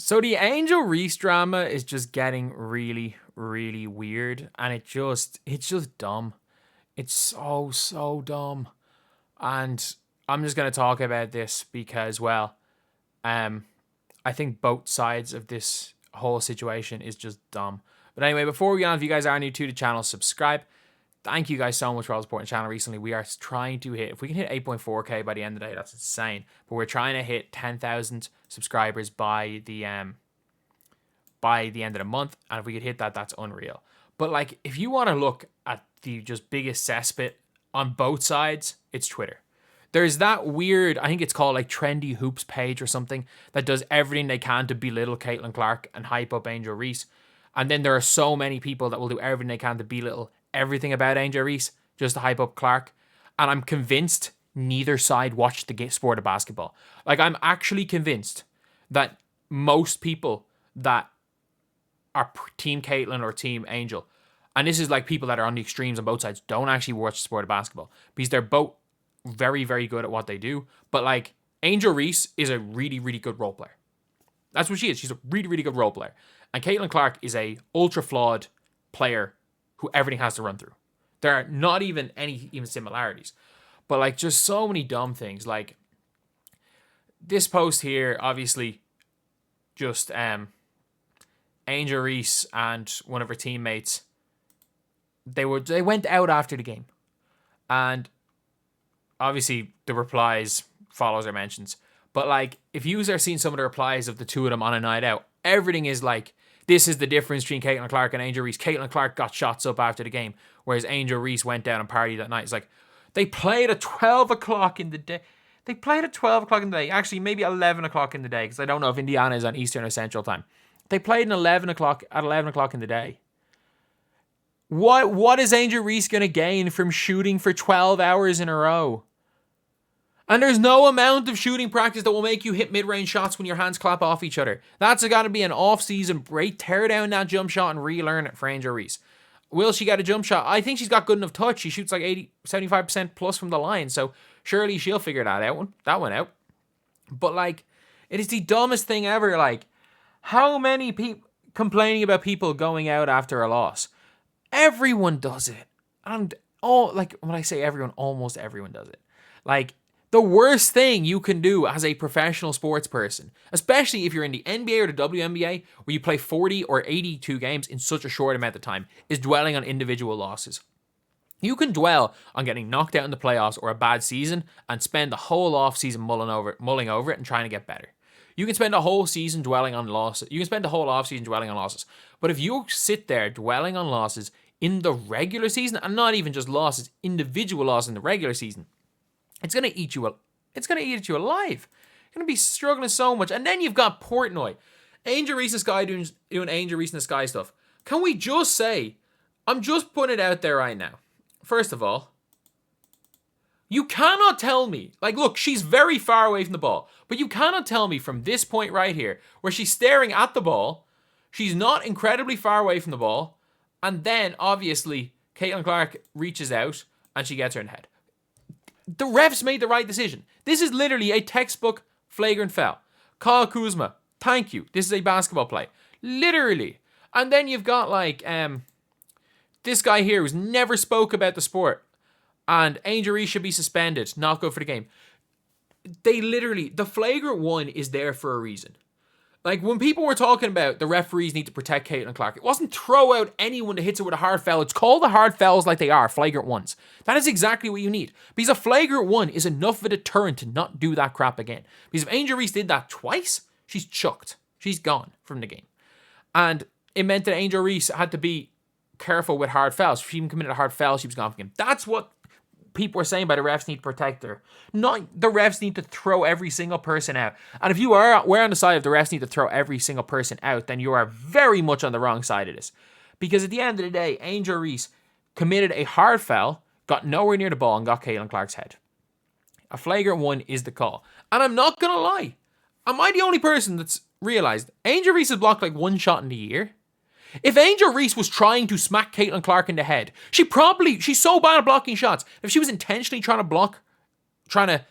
So the Angel Reese drama is just getting really, really weird, and it's just dumb. It's so dumb, and I'm just gonna talk about this because, well, um, I think both sides of this whole situation is just dumb. But anyway, before we get on, if you guys are new to the channel, subscribe. Thank you guys so much for all the support on the channel recently. We are trying to hit, if we can hit 8.4k by the end of the day, that's insane. But we're trying to hit 10,000 subscribers by the end of the month, and if we could hit that, that's unreal. But like, if you want to look at the just biggest cesspit on both sides, it's Twitter. There's that weird, I think it's called like Trendy Hoops page or something, that does everything they can to belittle Caitlin Clark and hype up Angel Reese. And then there are so many people that will do everything they can to belittle everything about Angel Reese just to hype up Clark. And I'm convinced neither side watched the sport of basketball. Like, I'm actually convinced that most people that are Team Caitlin or Team Angel, and this is like people that are on the extremes on both sides, don't actually watch the sport of basketball because they're both very, very good at what they do. But like, Angel Reese is a really, really good role player. That's what she is. She's a really, really good role player. And Caitlin Clark is a ultra flawed player who everything has to run through. There are not even any similarities. But like, just so many dumb things. Like, this post here, obviously, just Angel Reese and one of her teammates, they went out after the game. And obviously the replies follows their mentions. But like, if you are seeing some of the replies of the two of them on a night out, everything is like, this is the difference between Caitlin Clark and Angel Reese. Caitlin Clark got shots up after the game, whereas Angel Reese went down and partied that night. It's like, they played at 12 o'clock in the day. They played at 12 o'clock in the day. Actually, maybe 11 o'clock in the day, because I don't know if Indiana is on Eastern or Central time. They played at 11 o'clock in the day. What is Angel Reese going to gain from shooting for 12 hours in a row? And there's no amount of shooting practice that will make you hit mid-range shots when your hands clap off each other. That's got to be an off-season break. Tear down that jump shot and relearn it for Angel Reese. Will she get a jump shot? I think she's got good enough touch. She shoots like 75% plus from the line. So surely she'll figure that one out. But like, it is the dumbest thing ever. Like, how many people complaining about people going out after a loss? Everyone does it. And like, when I say everyone, almost everyone does it. Like, the worst thing you can do as a professional sports person, especially if you're in the NBA or the WNBA, where you play 40 or 82 games in such a short amount of time, is dwelling on individual losses. You can dwell on getting knocked out in the playoffs or a bad season and spend the whole offseason mulling over it and trying to get better. You can spend a whole season dwelling on losses. You can spend the whole offseason dwelling on losses. But if you sit there dwelling on losses in the regular season, and not even just losses, individual losses in the regular season, it's gonna eat you alive. You're gonna be struggling so much. And then you've got Portnoy, Angel Reese in the Sky doing Angel Reese in the Sky stuff. Can we just say, I'm just putting it out there right now. First of all, you cannot tell me, like, look, she's very far away from the ball, but you cannot tell me from this point right here, where she's staring at the ball, she's not incredibly far away from the ball, and then obviously Caitlin Clark reaches out and she gets her in the head. The refs made the right decision. This is literally a textbook flagrant foul. Kyle Kuzma, thank you. This is a basketball play. Literally. And then you've got like this guy here who's never spoke about the sport. And Angel Reese should be suspended, not good for the game. The flagrant one is there for a reason. Like, when people were talking about the referees need to protect Caitlin Clark, it wasn't throw out anyone that hits her with a hard foul. It's call the hard fouls like they are, flagrant ones. That is exactly what you need. Because a flagrant one is enough of a deterrent to not do that crap again. Because if Angel Reese did that twice, she's chucked. She's gone from the game. And it meant that Angel Reese had to be careful with hard fouls. If she even committed a hard foul, she was gone from the game. That's what people are saying by the refs need to protect her. Not the refs need to throw every single person out. And if we're on the side of the refs need to throw every single person out, then you are very much on the wrong side of this. Because at the end of the day, Angel Reese committed a hard foul, got nowhere near the ball, and got Caitlin Clark's head. A flagrant one is the call. And I'm not going to lie. Am I the only person that's realized Angel Reese has blocked like one shot in the year? If Angel Reese was trying to smack Caitlin Clark in the head, she's so bad at blocking shots. If she was intentionally trying to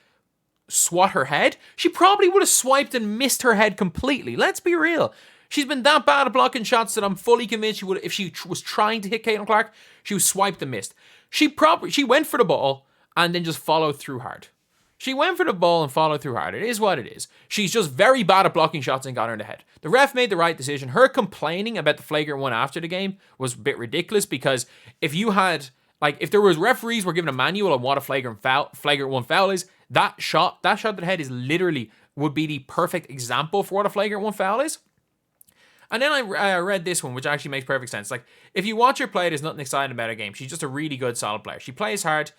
swat her head, she probably would have swiped and missed her head completely. Let's be real. She's been that bad at blocking shots that I'm fully convinced she would, if she was trying to hit Caitlin Clark, she was swiped and missed. She went for the ball and then just followed through hard. She went for the ball and followed through hard. It is what it is. She's just very bad at blocking shots and got her in the head. The ref made the right decision. Her complaining about the flagrant one after the game was a bit ridiculous, because if there was referees were given a manual on what a flagrant one foul is, that shot to the head would be the perfect example for what a flagrant one foul is. And then I read this one, which actually makes perfect sense. Like, if you watch her play, there's nothing exciting about her game. She's just a really good, solid player. She plays hard.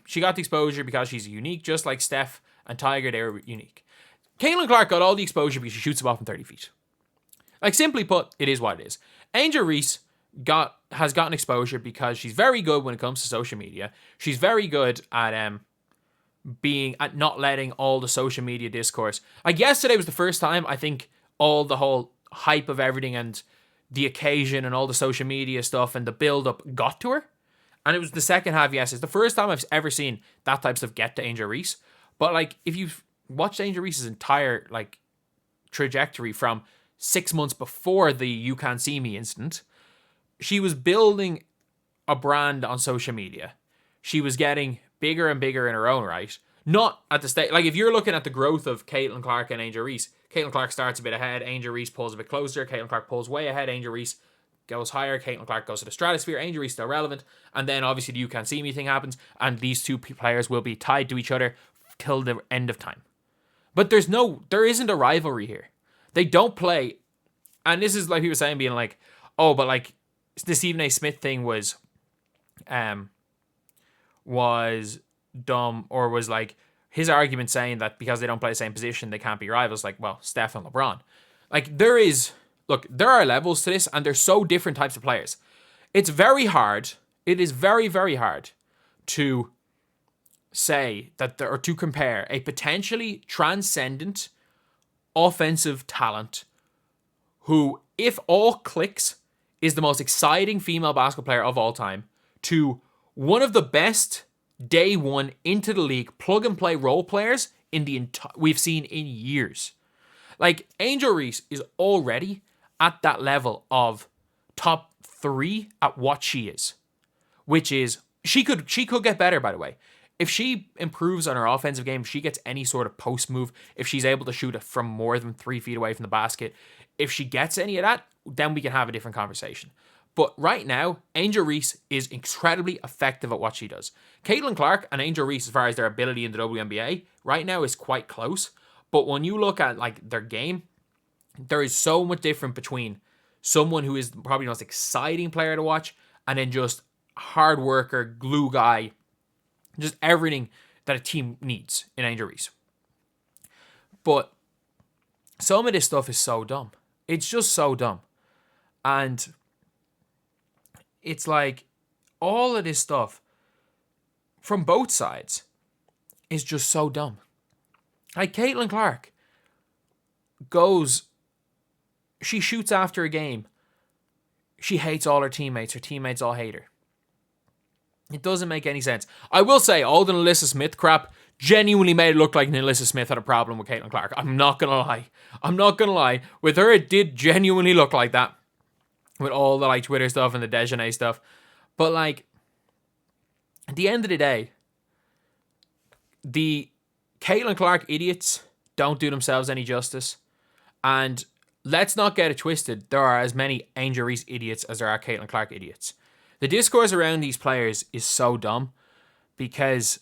She got the exposure because she's unique, just like Steph and Tiger, they were unique. Caitlin Clark got all the exposure because she shoots the ball from 30 feet. Like, simply put, it is what it is. Angel Reese has gotten exposure because she's very good when it comes to social media. She's very good at not letting all the social media discourse. Like, yesterday was the first time, I think, all the whole hype of everything and the occasion and all the social media stuff and the build-up got to her. And it was the second half, yes. It's the first time I've ever seen that type of stuff get to Angel Reese. But, like, if you've watched Angel Reese's entire, like, trajectory from 6 months before the You Can't See Me incident, she was building a brand on social media. She was getting bigger and bigger in her own right. Not at the state. Like, if you're looking at the growth of Caitlin Clark and Angel Reese, Caitlin Clark starts a bit ahead, Angel Reese pulls a bit closer, Caitlin Clark pulls way ahead, Angel Reese goes higher, Caitlin Clark goes to the stratosphere, Angel Reese still relevant, and then obviously the You Can't See Me thing happens, and these two players will be tied to each other till the end of time. But there isn't a rivalry here. They don't play, and this is like people saying, being like, oh, but like the Stephen A. Smith thing was dumb, or was like his argument saying that because they don't play the same position, they can't be rivals. Like, well, Steph and LeBron. Like, there are levels to this, and they're so different types of players. It's very hard. It is very, very hard to say that or to compare a potentially transcendent offensive talent who, if all clicks, is the most exciting female basketball player of all time, to one of the best day one into the league plug and play role players we've seen in years. Like, Angel Reese is already at that level of top 3 at what she is, which is she could get better, by the way. If she improves on her offensive game, if she gets any sort of post move, if she's able to shoot it from more than 3 feet away from the basket, if she gets any of that, then we can have a different conversation. But right now, Angel Reese is incredibly effective at what she does. Caitlin Clark and Angel Reese, as far as their ability in the WNBA, right now is quite close. But when you look at like their game, there is so much different between someone who is probably the most exciting player to watch and then just hard worker, glue guy, just everything that a team needs in Angel Reese. But some of this stuff is so dumb. It's just so dumb. And it's like all of this stuff from both sides is just so dumb. Like, Caitlin Clark she shoots after a game. She hates all her teammates. Her teammates all hate her. It doesn't make any sense. I will say, all the Alyssa Smith crap genuinely made it look like Alyssa Smith had a problem with Caitlin Clark. I'm not going to lie. With her, it did genuinely look like that. With all the like Twitter stuff and the Dejanay stuff. But like, at the end of the day, the Caitlin Clark idiots don't do themselves any justice. And let's not get it twisted. There are as many Angel Reese idiots as there are Caitlin Clark idiots. The discourse around these players is so dumb because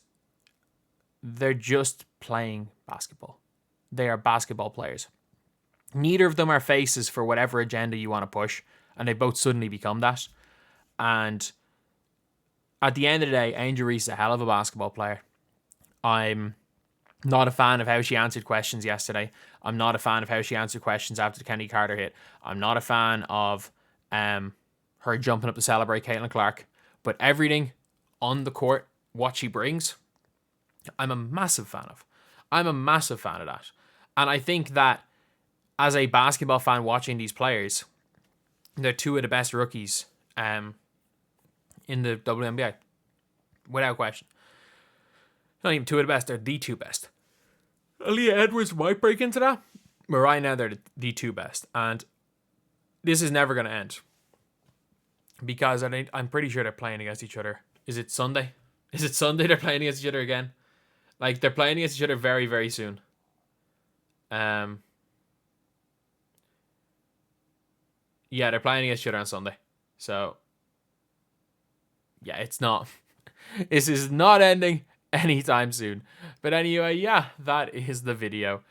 they're just playing basketball. They are basketball players. Neither of them are faces for whatever agenda you want to push, and they both suddenly become that. And at the end of the day, Angel Reese is a hell of a basketball player. I'm not a fan of how she answered questions yesterday. I'm not a fan of how she answered questions after the Kenny Carter hit. I'm not a fan of her jumping up to celebrate Caitlin Clark. But everything on the court, what she brings, I'm a massive fan of. I'm a massive fan of that. And I think that as a basketball fan watching these players, they're two of the best rookies in the WNBA. Without question. Not even two of the best, they're the two best. Aaliyah Edwards might break into that. But right now, they're the two best. And this is never going to end. Because I'm pretty sure they're playing against each other. Is it Sunday? Is it Sunday they're playing against each other again? Like, they're playing against each other very, very soon. Yeah, they're playing against each other on Sunday. So, yeah, it's not. This is not ending anytime soon. But anyway, yeah, that is the video.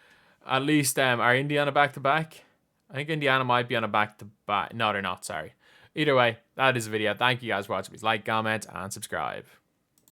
At least, are Indiana back-to-back? I think Indiana might be on a back-to-back. No, they're not, sorry. Either way, that is the video. Thank you guys for watching. Please like, comment, and subscribe.